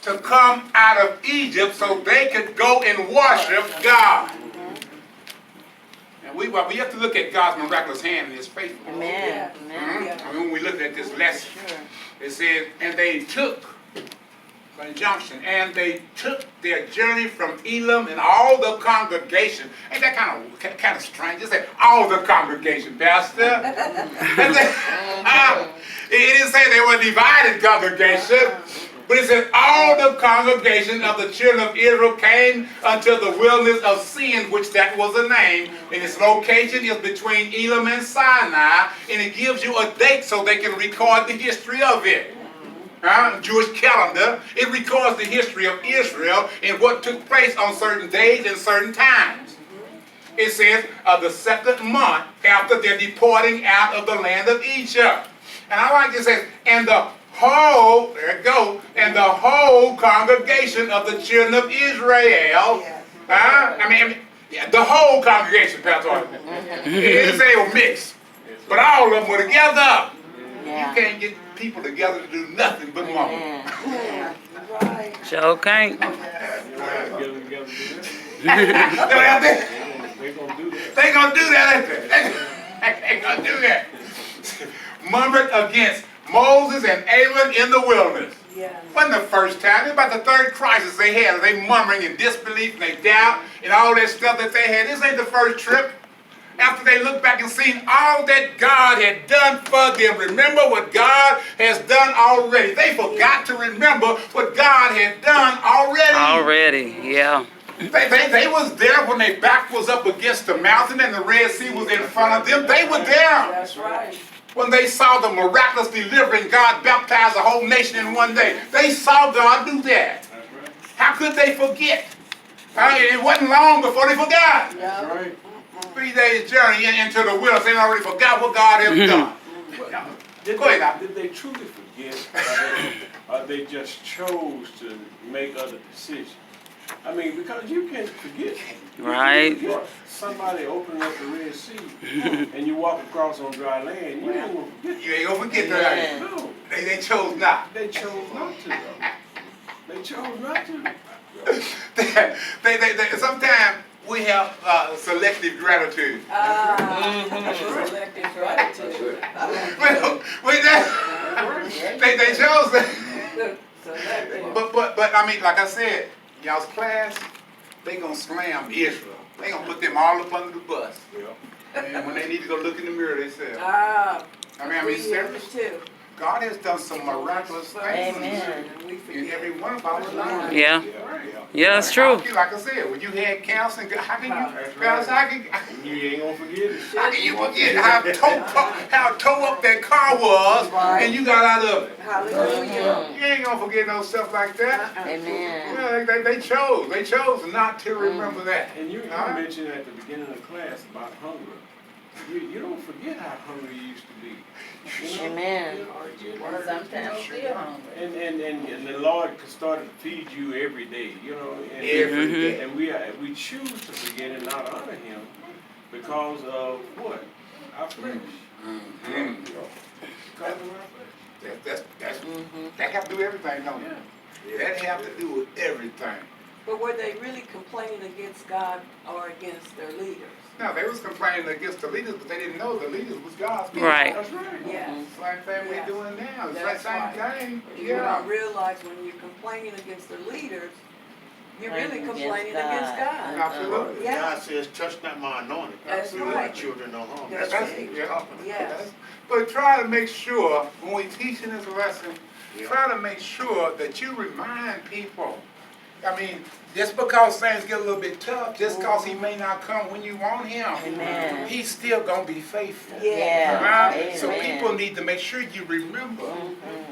to come out of Egypt so they could go and worship God. And we have to look at God's miraculous hand and His faithfulness. Amen. I mean, when we look at this lesson, it says, and they took, conjunction, and they took their journey from Elam and all the congregation. Ain't that kind of strange? Just say all the congregation, Pastor. It didn't say they were a divided congregation, but it said all the congregation of the children of Israel came unto the wilderness of Sin, which that was a name, and its location is between Elam and Sinai, and it gives you a date so they can record the history of it. Jewish calendar, it records the history of Israel and what took place on certain days and certain times. It says the second month after their departing out of the land of Egypt. And I like this, says, and the whole, there it goes, and the whole congregation of the children of Israel, the whole congregation, Pastor. It didn't say it was mixed, but all of them were together. You can't get people together to do nothing but mama. Sure can't. They gonna do that. They gonna do that. Murmured against Moses and Aaron in the wilderness. Wasn't the first time. It was about the third crisis they had. They murmuring and disbelief and they doubt and all that stuff that they had. This ain't the first trip. After they look back and seen all that God had done for them. Remember what God has done already. They forgot to remember what God had done already. Yeah. They was there when their back was up against the mountain and the Red Sea was in front of them. They were there. That's right. When they saw the miraculous delivering, God baptized a whole nation in one day. They saw God do that. How could they forget? It wasn't long before they forgot. That's right. 3 days journey into the wilderness, they already forgot what God has done. Go ahead now. Did they truly forget, or they just chose to make other decisions? I mean, because you can't forget. Right. Somebody opened up the Red Sea and you walk across on dry land, you ain't gonna forget. You ain't gonna forget that. No. They chose not. They chose not to. They chose not to. Sometimes we have selective gratitude. Selective gratitude. They chose that. But I mean, like I said, y'all's class, they gonna slam Israel. They gonna put them all up under the bus. And when they need to go look in the mirror, they say, I mean, seriously. God has done some miraculous things in every one of our lives. Yeah, that's true. Like I said, when you had counseling, how can you? You ain't gonna forget it. How can you forget how toe up that car was and you got out of it? Hallelujah. You ain't gonna forget no stuff like that. Amen. Well, they chose not to remember that. And you mentioned at the beginning of the class about hunger. You don't forget how hungry you used to be. Amen. Sometimes still hungry. And the Lord started to feed you every day, you know. And, every day. And we choose to forget and not honor Him because of what? Our flesh. Because of our flesh. That have to do with everything, don't it? That have to do with everything. But were they really complaining against God or against their leaders? No, they was complaining against the leaders, but they didn't know the leaders was God's people. Right. That's right. Yeah. It's like that we're doing now. It's like That's same thing. You don't realize when you're complaining against the leaders, you're really complaining against God. Absolutely. Yeah. God says, touch not my anointed. That's You do my right. children no harm. That's That's right. what he's talking about. Yes. But try to make sure, when we teach in this lesson, try to make sure that you remind people. I mean, just because things get a little bit tough, just because He may not come when you want Him, Amen. He's still going to be faithful. Yeah. Right? So Amen. people need to make sure you remember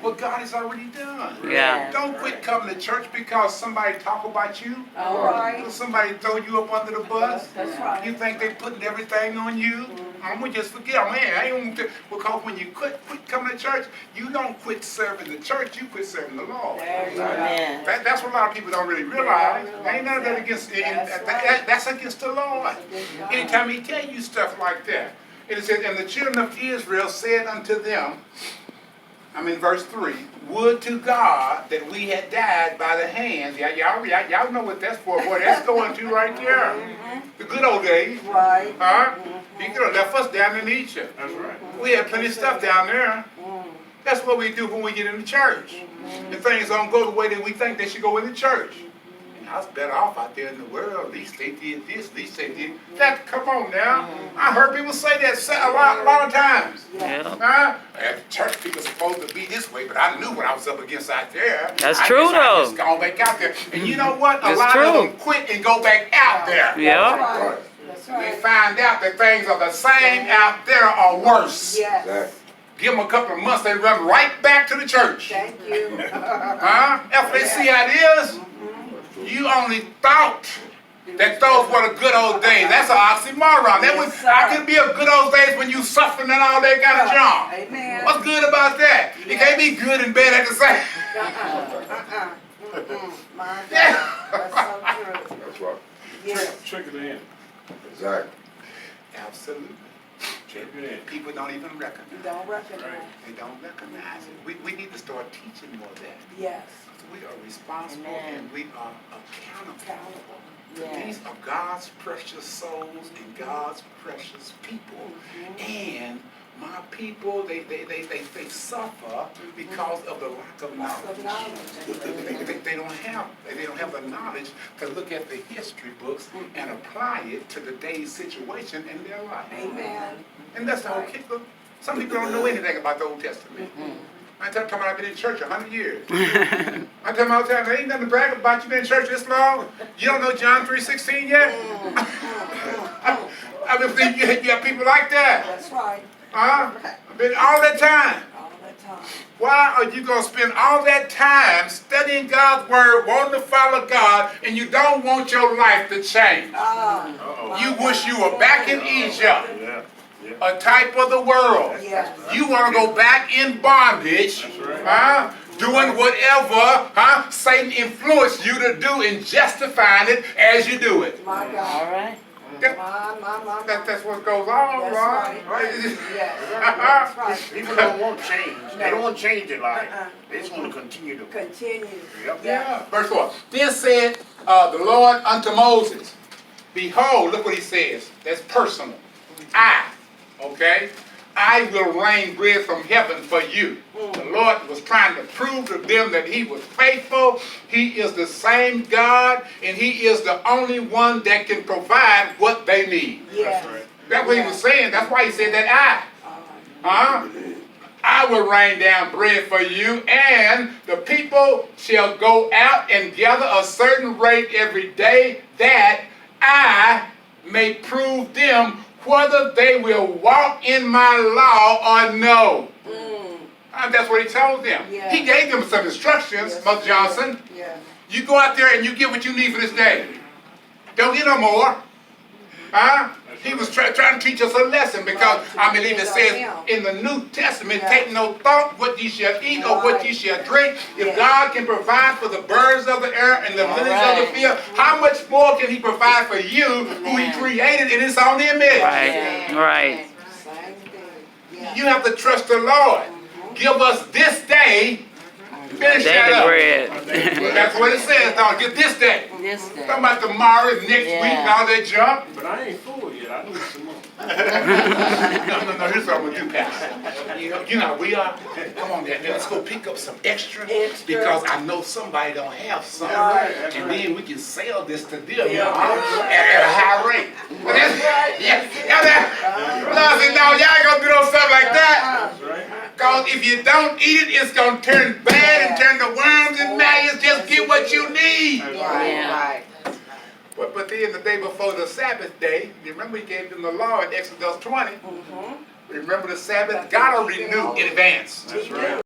what God has already done. Yeah. Don't quit coming to church because somebody talk about you. All right. Or somebody throw you up under the bus. That's right. You think they putting everything on you. I'm going to just forget, man, I ain't gonna because when you quit coming to church, you don't quit serving the church, you quit serving the Lord. There you go. Amen. That's what a lot of people don't really realize. Ain't none of that against that's against the Lord. Anytime He tell you stuff like that. It says, and the children of Israel said unto them, I'm in verse 3. Would to God that we had died by the hands. Y'all know what that's for. Boy, that's going to right there. The good old days. Right. Huh? He could have left us down in Egypt. That's right. We had plenty of stuff down there. That's what we do when we get in the church. And things don't go the way that we think they should go in the church. And I was better off out there in the world. At least they did this, at least they did that. Come on now. I heard people say that a lot of times. Yeah. Huh? At church people supposed to be this way, but I knew what I was up against out there. That's I true, guess I though. just gone back out there. And you know what? A It's lot true. of them quit and go back out there. Yeah. That's We right. find out that things are the same out there or worse. Yes. Give them a couple of months, they run right back to the church. Thank you. Huh? After they see how it is, you only thought that those were the good old days. That's an oxymoron. That was, Yes, sir. I could be a good old days when you suffering and all that kind of junk. Amen. What's good about that? You can't be good and bad at the same. My God. That's so true. That's right. Yes. Trick it in. Exactly. Absolutely. Trick it in. People don't even You recognize. don't recognize. They don't recognize it. We need to start teaching more of that. Yes. We are responsible Amen. and we are accountable. Accountable. Yes. These are God's precious souls and God's precious people. And my people, they suffer because of the lack of Lots of knowledge. knowledge. They don't have the knowledge to look at the history books and apply it to today's situation in their life. Amen. And that's the whole kicker. Some people don't know anything about the Old Testament. I tell them I've been in church 100 years. I tell them all the time, there ain't nothing to brag about. You've been in church this long. You don't know John 3:16 yet? I mean, you have people like that. That's right. Huh? I've been all that time. All that time. Why are you going to spend all that time studying God's word, wanting to follow God, and you don't want your life to change? You wish you were back in Egypt, Yeah. a type of the world. Yes. You want to go back in bondage, huh? Doing whatever Satan influenced you to do and justifying it as you do it. My All God. right. My. That's what goes on, That's right? right. Yes. That's right. People don't want change. They don't want to change their life. They just want to continue to. Continue. Yep. Yeah. Verse 4. Then said the Lord unto Moses, behold, look what he says. That's personal. I will rain bread from heaven for you. The Lord was trying to prove to them that he was faithful. He is the same God, and he is the only one that can provide what they need. Yes. That's right. That's what he was saying. That's why he said that I will rain down bread for you, and the people shall go out and gather a certain rate every day, that I may prove them whether they will walk in my law or no. That's what he told them. Yeah. He gave them some instructions, Yes. Mother Johnson. Yeah. You go out there and you get what you need for this day. Don't get no more. He was trying to teach us a lesson, because I believe it says in the New Testament, take no thought what ye shall eat or what ye shall drink. If God can provide for the birds of the air and the lilies of the field, how much more can he provide for you, who he created in his own image? Right. Right. Same thing. Yeah. You have to trust the Lord. Give us this day. Finish that Daily up. bread. That's what it says, dog. Get this day. This day. Talking about tomorrow, next week, and all that junk. But I ain't full yet. I need some more. No, here's what I'm going to do, Pastor. You know, we are. Come on, then. Let's go pick up some extra. Because I know somebody don't have some. Right. And then we can sell this to them Yeah. at a high rate. But that's, no, y'all ain't going to do no stuff like that. That's right. Because if you don't eat it, it's going to turn bad and turn to worms and maggots. Just get what you need. Yeah. But then the day before the Sabbath day, you remember he gave them the law in Exodus 20. Remember the Sabbath? God already knew in advance. That's right.